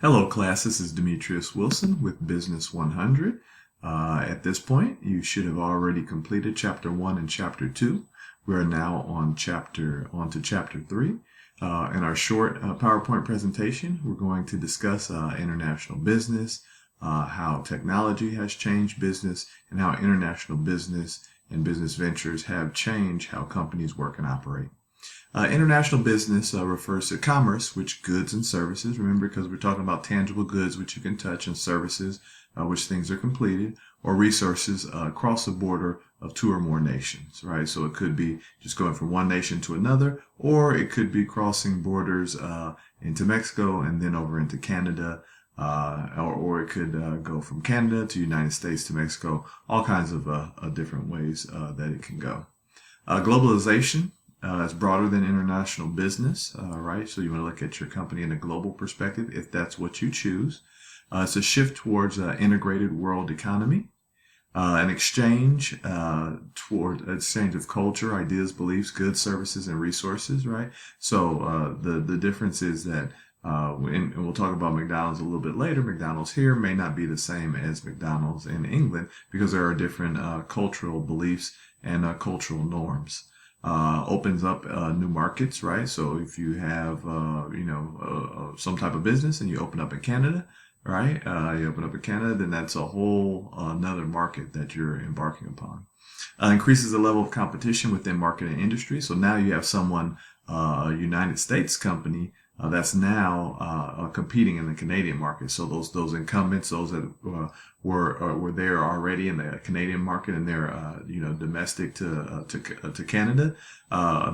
Hello, class. This is Demetrius Wilson with Business 100. At this point, you should have already completed Chapter 1 and Chapter 2. We are now on to Chapter 3. In our short PowerPoint presentation, we're going to discuss international business, how technology has changed business, and how international business and business ventures have changed how companies work and operate. International business refers to commerce, which goods and services, remember, because we're talking about tangible goods which you can touch and services which things are completed, or resources across the border of two or more nations, right? So it could be just going from one nation to another, or it could be crossing borders into Mexico and then over into Canada, or it could go from Canada to United States to Mexico, all kinds of different ways that it can go. Globalization is broader than international business, right? So you want to look at your company in a global perspective if that's what you choose. It's a shift towards an integrated world economy, an exchange toward exchange of culture, ideas, beliefs, goods, services, and resources, right? So the difference is that, and we'll talk about McDonald's a little bit later. McDonald's here may not be the same as McDonald's in England because there are different cultural beliefs and cultural norms. Opens up new markets, right? So if you have, some type of business and you open up in Canada, right? You open up in Canada, then that's a whole another market that you're embarking upon. Increases the level of competition within market and industry. So now you have someone, a United States company, that's now competing in the Canadian market. So those incumbents, those that were there already in the Canadian market and they're domestic to Canada,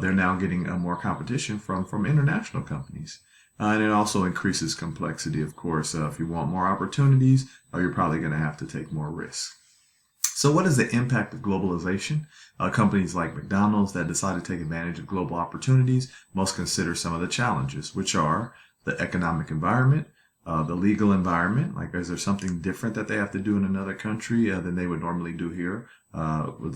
they're now getting more competition from international companies. And it also increases complexity, of course. If you want more opportunities, you're probably going to have to take more risks. So what is the impact of globalization? Companies like McDonald's that decide to take advantage of global opportunities must consider some of the challenges, which are the economic environment, the legal environment, like is there something different that they have to do in another country than they would normally do here?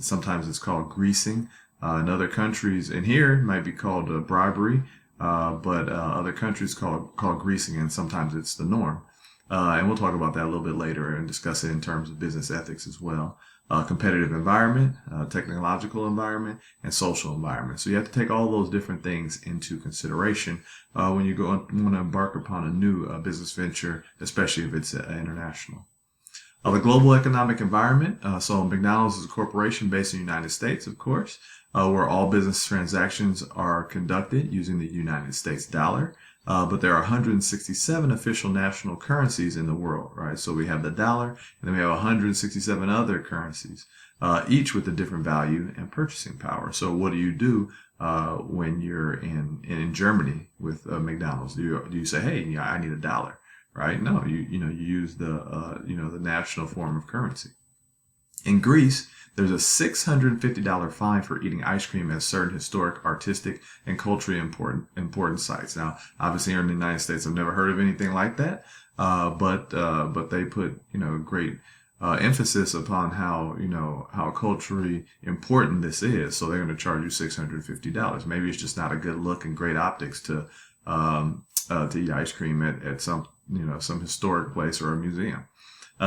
Sometimes it's called greasing. In other countries, and here it might be called bribery, but other countries call greasing, and sometimes it's the norm. And we'll talk about that a little bit later and discuss it in terms of business ethics as well. Competitive environment, technological environment, and social environment. So you have to take all those different things into consideration when you want to embark upon a new business venture, especially if it's international. The global economic environment. So McDonald's is a corporation based in the United States, of course, where all business transactions are conducted using the United States dollar. But there are 167 official national currencies in the world, right? So we have the dollar, and then we have 167 other currencies, each with a different value and purchasing power. So what do you do when you're in Germany with McDonald's? Do you say, hey, I need $1, right? No, you use the national form of currency. In Greece, there's a $650 fine for eating ice cream at certain historic, artistic, and culturally important sites. Now, obviously, here in the United States, I've never heard of anything like that, but they put great emphasis upon how culturally important this is. So they're going to charge you $650. Maybe it's just not a good look and great optics to eat ice cream at some historic place or a museum.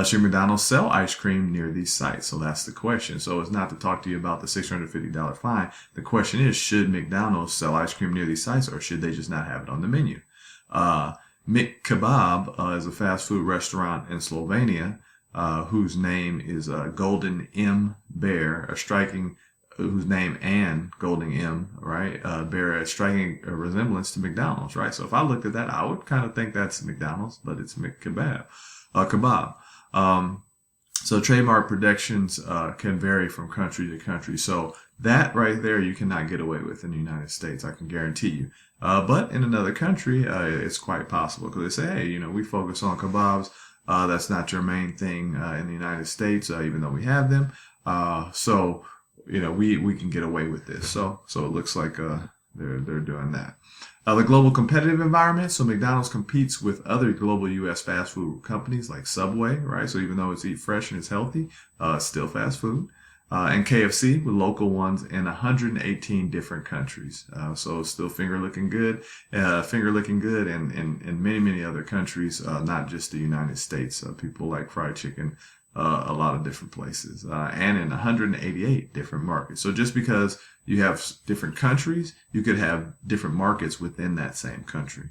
Should McDonald's sell ice cream near these sites? So that's the question. So it's not to talk to you about the $650 fine. The question is, should McDonald's sell ice cream near these sites, or should they just not have it on the menu? Mick Kebab is a fast food restaurant in Slovenia whose name is Golden M Bear, whose name and Golden M, right, bear a striking resemblance to McDonald's, right? So if I looked at that, I would kind of think that's McDonald's, but it's Mick Kebab. So trademark protections can vary from country to country. So that right there you cannot get away with in the United States, I can guarantee you. But in another country, it's quite possible because they say, hey, we focus on kebabs. That's not your main thing in the United States, even though we have them. So we can get away with this. So it looks like they're doing that. The global competitive environment. So McDonald's competes with other global U.S. fast food companies like Subway, right? So even though it's eat fresh and it's healthy, it's still fast food. and KFC with local ones in 118 different countries. So it's still finger licking good in many, many other countries, not just the United States. People like fried chicken a lot of different places, and in 188 different markets. So just because you have different countries, you could have different markets within that same country.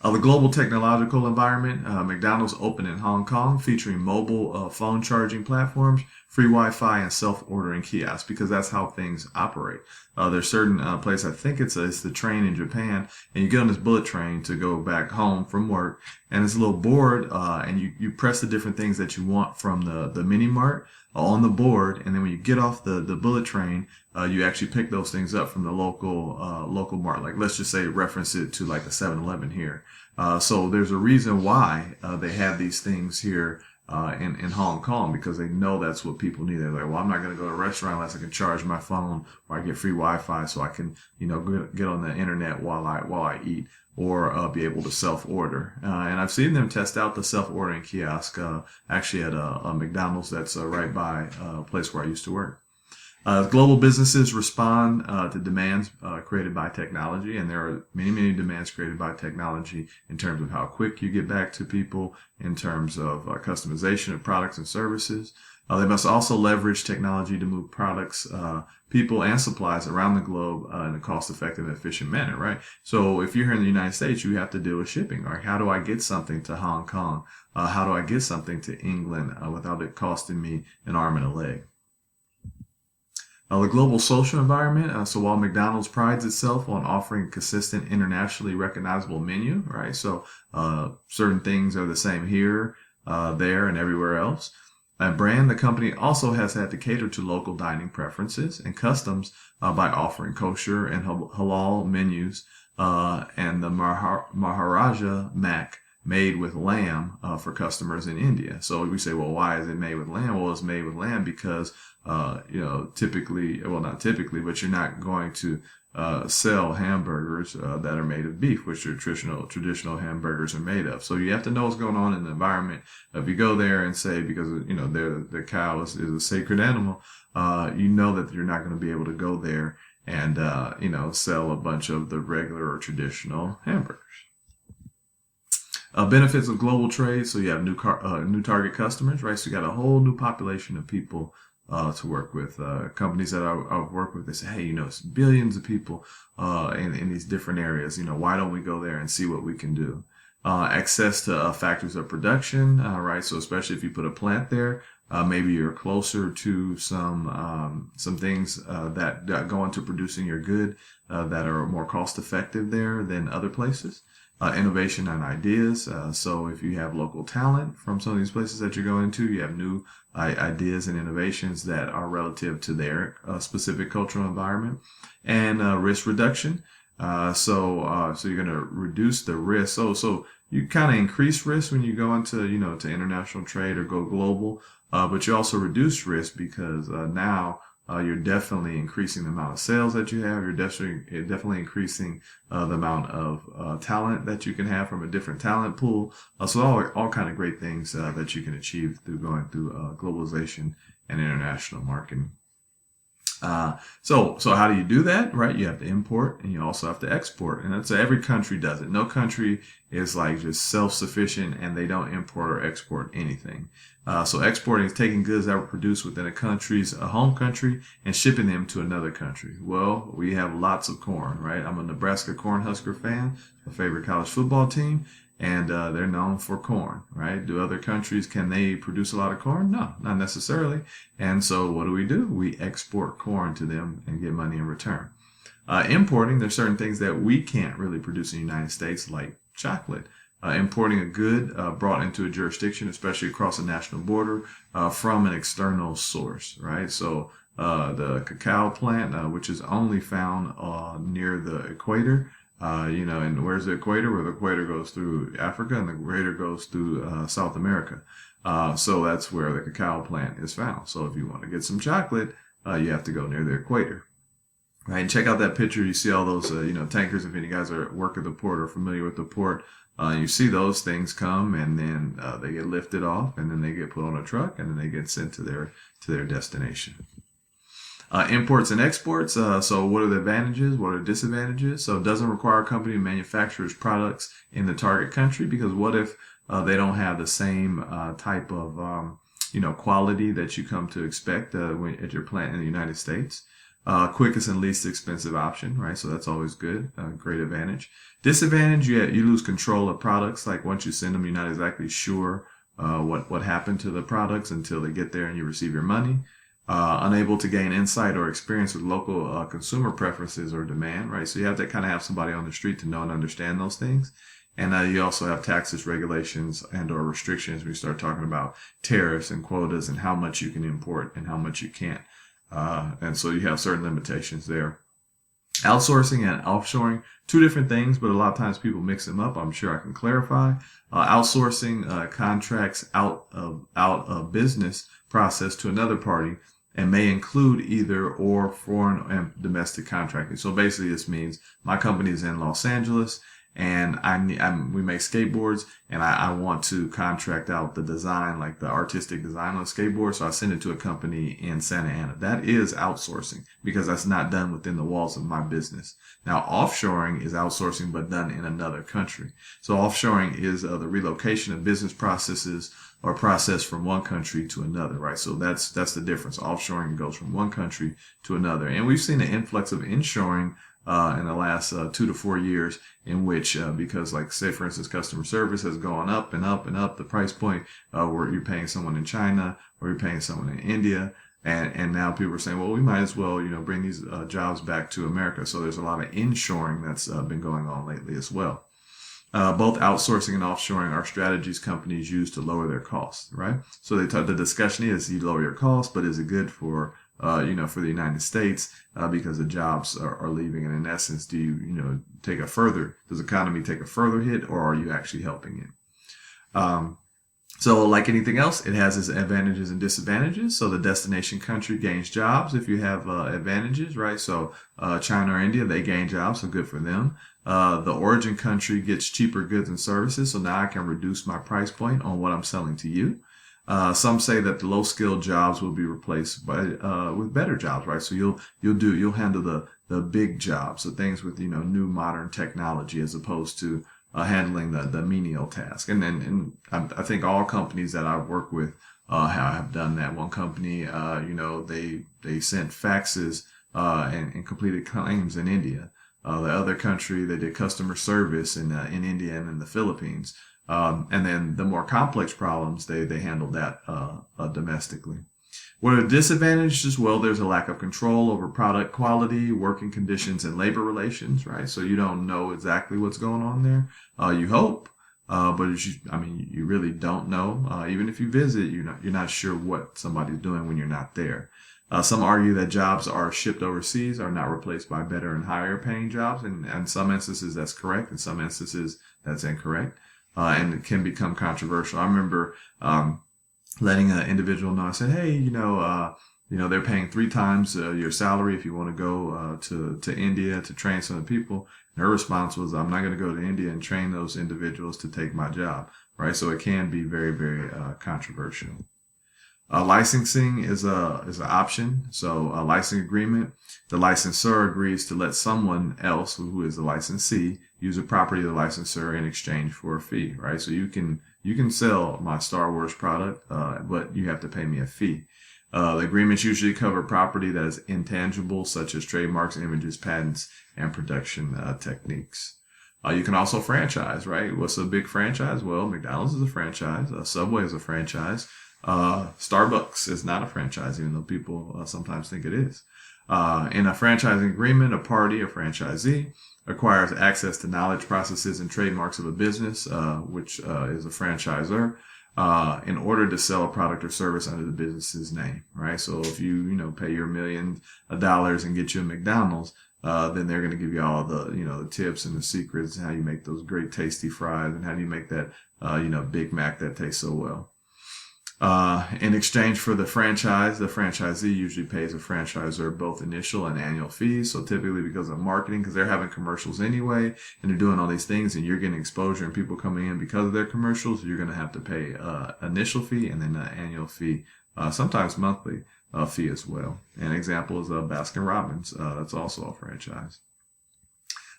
The global technological environment, McDonald's opened in Hong Kong, featuring mobile phone charging platforms, free Wi-Fi, and self-ordering kiosks, because that's how things operate. There's certain places, I think it's the train in Japan, and you get on this bullet train to go back home from work, and it's a little board, and you press the different things that you want from the mini mart on the board, and then when you get off the bullet train, you actually pick those things up from the local mart. Like, let's just say reference it to like the 7-Eleven here. So there's a reason why they have these things here in Hong Kong, because they know that's what people need. They're like, well, I'm not going to go to a restaurant unless I can charge my phone, or I get free Wi-Fi so I can, get on the internet while I eat, or be able to self-order. And I've seen them test out the self-ordering kiosk actually at a McDonald's that's right by a place where I used to work. Global businesses respond to demands created by technology, and there are many, many demands created by technology in terms of how quick you get back to people, in terms of customization of products and services. They must also leverage technology to move products, people, and supplies around the globe in a cost-effective and efficient manner, right? So if you're here in the United States, you have to deal with shipping. Right? How do I get something to Hong Kong? How do I get something to England without it costing me an arm and a leg? The global social environment. So while McDonald's prides itself on offering a consistent, internationally recognizable menu, right? So certain things are the same here, there, and everywhere else. The company also has had to cater to local dining preferences and customs by offering kosher and halal menus, and the Maharaja Mac made with lamb for customers in India. So we say, well, why is it made with lamb? Well, it's made with lamb because, typically, well, not typically, but you're not going to sell hamburgers that are made of beef, which are traditional hamburgers are made of. So you have to know what's going on in the environment. If you go there and say, because, the cow is a sacred animal, you know that you're not going to be able to go there and, sell a bunch of the regular or traditional hamburgers. Benefits of global trade. So you have new target customers, right? So you got a whole new population of people to work with. Companies that I've worked with, they say, hey, it's billions of people in these different areas. Why don't we go there and see what we can do? Access to factories of production, right? So especially if you put a plant there, maybe you're closer to some things that go into producing your good that are more cost effective there than other places. Innovation and ideas. So if you have local talent from some of these places that you're going to, you have new ideas and innovations that are relative to their specific cultural environment. And risk reduction. So you're going to reduce the risk. So you kind of increase risk when you go into, to international trade or go global, but you also reduce risk because now you're definitely increasing the amount of sales that you have. You're definitely increasing the amount of talent that you can have from a different talent pool. So all kind of great things that you can achieve through going through globalization and international marketing. So how do you do that, right? You have to import and you also have to export. And that's every country does it. No country is like just self-sufficient and they don't import or export anything. So exporting is taking goods that were produced within a country's home country and shipping them to another country. Well, we have lots of corn, right? I'm a Nebraska Cornhusker fan, my favorite college football team. And they're known for corn, right? Do other countries, can they produce a lot of corn? No, not necessarily. And so what do? We export corn to them and get money in return. Importing, there's certain things that we can't really produce in the United States, like chocolate. Importing a good brought into a jurisdiction, especially across a national border, from an external source, right? So the cacao plant, which is only found near the equator, and where's the equator? Where the equator goes through Africa and the equator goes through South America. So that's where the cacao plant is found. So if you want to get some chocolate, you have to go near the equator. Right, and check out that picture. You see all those, tankers. If any guys work at the port or familiar with the port, You see those things come, and then they get lifted off, and then they get put on a truck, and then they get sent to their destination. Imports and exports. So what are the advantages? What are the disadvantages? So it doesn't require a company to manufacture its products in the target country, because what if they don't have the same type of quality that you come to expect at your plant in the United States? Quickest and least expensive option, right? So that's always good. Great advantage. Disadvantage, you lose control of products. Like once you send them, you're not exactly sure what happened to the products until they get there and you receive your money. Unable to gain insight or experience with local consumer preferences or demand, right? So you have to kind of have somebody on the street to know and understand those things. And you also have taxes, regulations, and or restrictions. We start talking about tariffs and quotas and how much you can import and how much you can't. And so you have certain limitations there. Outsourcing and offshoring, two different things, but a lot of times people mix them up. I'm sure I can clarify. Outsourcing contracts out of business process to another party and may include either or foreign and domestic contracting. So basically this means my company is in Los Angeles and we make skateboards, and I want to contract out the design, like the artistic design on a skateboard. So I send it to a company in Santa Ana. That is outsourcing, because that's not done within the walls of my business. Now, offshoring is outsourcing, but done in another country. So offshoring is the relocation of business processes or process from one country to another, right? So that's the difference. Offshoring goes from one country to another. And we've seen an influx of inshoring in the last 2 to 4 years, in which because, like, say for instance, customer service has gone up and up and up the price point, where you're paying someone in China or you're paying someone in India, and now people are saying, well, we might as well bring these jobs back to America. So there's a lot of inshoring that's been going on lately as well. Both outsourcing and offshoring are strategies companies use to lower their costs, right? So the discussion is, you lower your costs, but is it good for for the United States, because the jobs are leaving? And in essence, do you does the economy take a further hit, or are you actually helping it? So like anything else, it has its advantages and disadvantages. So the destination country gains jobs if you have advantages, right? So China or India, they gain jobs, so good for them. The origin country gets cheaper goods and services, so now I can reduce my price point on what I'm selling to you. Some say that the low-skilled jobs will be replaced by with better jobs, right? So you'll handle the big jobs, the things with new modern technology, as opposed to handling the menial task. And I think all companies that I've worked with have done that. One company, they sent faxes and completed claims in India. The other country, they did customer service in India and in the Philippines. And then the more complex problems, they handled that domestically. What are the disadvantages? Well, there's a lack of control over product quality, working conditions, and labor relations, right? So you don't know exactly what's going on there. You hope, but you really don't know. Even if you visit, you're not sure what somebody's doing when you're not there. Some argue that jobs are shipped overseas are not replaced by better and higher paying jobs. And in some instances, that's correct. In some instances, that's incorrect. And it can become controversial. I remember letting an individual know. I said, hey, they're paying 3 times your salary if you want to go to India to train some of the people. And her response was, I'm not going to go to India and train those individuals to take my job, right? So it can be very, very controversial. Licensing is an option. So a licensing agreement, the licensor agrees to let someone else, who is the licensee, use a property of the licensor in exchange for a fee, right? So you can sell my Star Wars product, but you have to pay me a fee. The agreements usually cover property that is intangible, such as trademarks, images, patents, and production techniques. You can also franchise, right? What's a big franchise? Well, McDonald's is a franchise. Subway is a franchise. Starbucks is not a franchise, even though people sometimes think it is. In a franchising agreement, a party, a franchisee, acquires access to knowledge, processes, and trademarks of a business, which is a franchisor, in order to sell a product or service under the business's name, right? So if you pay your $1 million and get you a McDonald's, then they're going to give you all the tips and the secrets, and how you make those great tasty fries, and how do you make that Big Mac that tastes so well. In exchange for the franchise, the franchisee usually pays a franchisor both initial and annual fees. So typically because of marketing, because they're having commercials anyway, and they're doing all these things, and you're getting exposure and people coming in because of their commercials, you're going to have to pay initial fee and then an annual fee, sometimes monthly fee as well. An example is Baskin Robbins. That's also a franchise.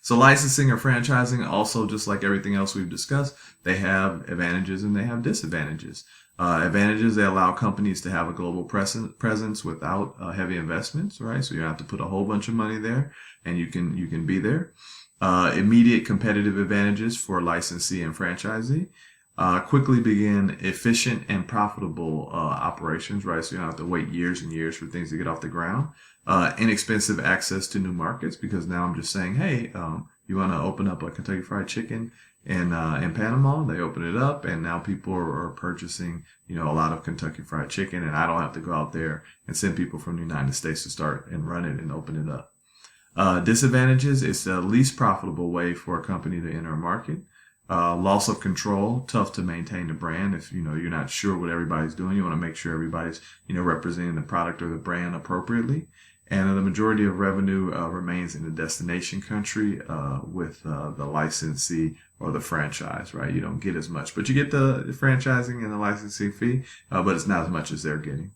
So licensing or franchising, also just like everything else we've discussed, they have advantages and they have disadvantages. Advantages, they allow companies to have a global presence without heavy investments, right? So you don't have to put a whole bunch of money there, and you can be there. Immediate competitive advantages for licensee and franchisee. Quickly begin efficient and profitable operations, right? So you don't have to wait years and years for things to get off the ground. Inexpensive access to new markets, because now I'm just saying, hey, you want to open up a Kentucky Fried Chicken in Panama? They open it up, and now people are purchasing, a lot of Kentucky Fried Chicken, and I don't have to go out there and send people from the United States to start and run it and open it up. Disadvantages, it's the least profitable way for a company to enter a market. Loss of control, tough to maintain the brand if you're not sure what everybody's doing. You want to make sure everybody's representing the product or the brand appropriately. And the majority of revenue remains in the destination country with the licensee or the franchise, right? You don't get as much, but you get the franchising and the licensing fee, but it's not as much as they're getting.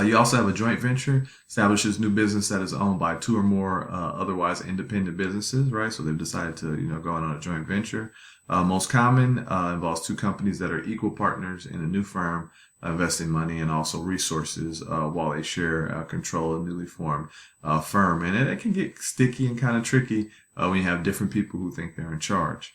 You also have a joint venture, establishes new business that is owned by two or more otherwise independent businesses, right? So they've decided to, go on a joint venture. Most common involves two companies that are equal partners in a new firm, investing money and also resources while they share control of a newly formed firm. And it can get sticky and kind of tricky when you have different people who think they're in charge.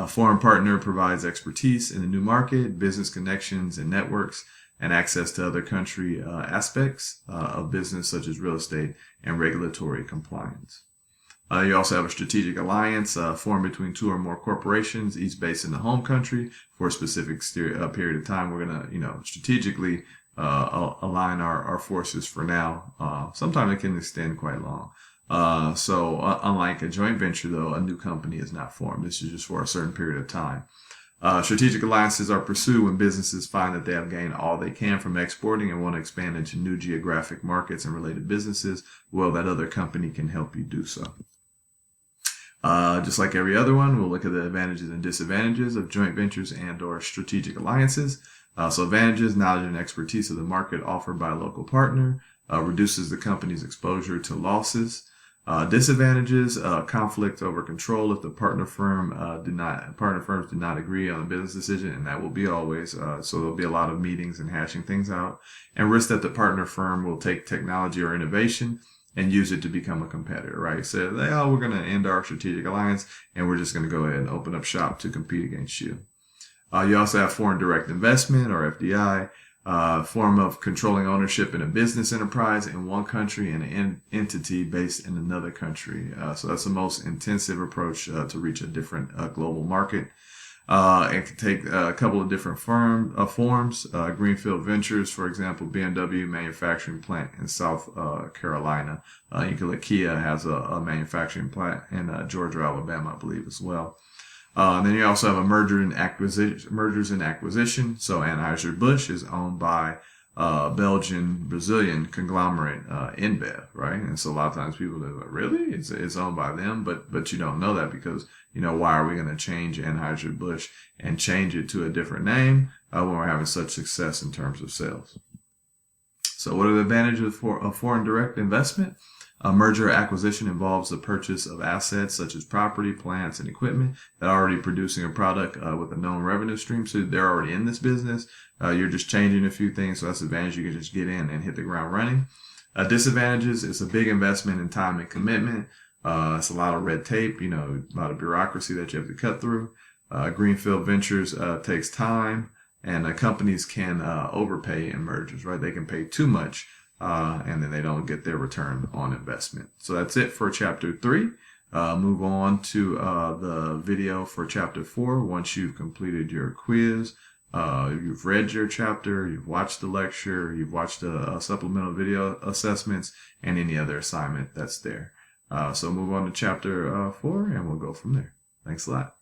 Foreign partner provides expertise in the new market, business connections and networks, and access to other country aspects of business such as real estate and regulatory compliance. You also have a strategic alliance formed between two or more corporations, each based in the home country for a specific period of time. We're going to, strategically align our forces for now. Sometimes it can extend quite long. So unlike a joint venture, though, a new company is not formed. This is just for a certain period of time. Strategic alliances are pursued when businesses find that they have gained all they can from exporting and want to expand into new geographic markets and related businesses. Well, that other company can help you do so. Just like every other one, we'll look at the advantages and disadvantages of joint ventures and or strategic alliances. So advantages, knowledge and expertise of the market offered by a local partner, reduces the company's exposure to losses. Disadvantages, conflict over control if the partner firms do not agree on a business decision, and that will be always. So there'll be a lot of meetings and hashing things out. And risk that the partner firm will take technology or innovation and use it to become a competitor, right? So we're going to end our strategic alliance and we're just going to go ahead and open up shop to compete against you. You also have foreign direct investment or FDI, form of controlling ownership in a business enterprise in one country and an entity based in another country. So that's the most intensive approach to reach a different global market. It can take a couple of different forms. Greenfield Ventures, for example, BMW manufacturing plant in South Carolina. Kia has a manufacturing plant in Georgia, Alabama, I believe, as well. And then you also have a mergers and acquisition. So Anheuser-Busch is owned by Belgian-Brazilian conglomerate InBev, right? And so a lot of times people are like, really? It's owned by them, but you don't know that because, why are we going to change Anheuser-Busch and change it to a different name when we're having such success in terms of sales? So what are the advantages of foreign direct investment? A merger or acquisition involves the purchase of assets such as property, plants, and equipment that are already producing a product with a known revenue stream. So they're already in this business. You're just changing a few things. So that's the advantage. You can just get in and hit the ground running. Disadvantages, it's a big investment in time and commitment. It's a lot of red tape, a lot of bureaucracy that you have to cut through. Greenfield Ventures takes time, and companies can overpay in mergers, right? They can pay too much. And then they don't get their return on investment. So that's it for chapter 3. Move on to the video for chapter 4. Once you've completed your quiz, you've read your chapter, you've watched the lecture, you've watched the supplemental video assessments, and any other assignment that's there. So move on to chapter 4, and we'll go from there. Thanks a lot.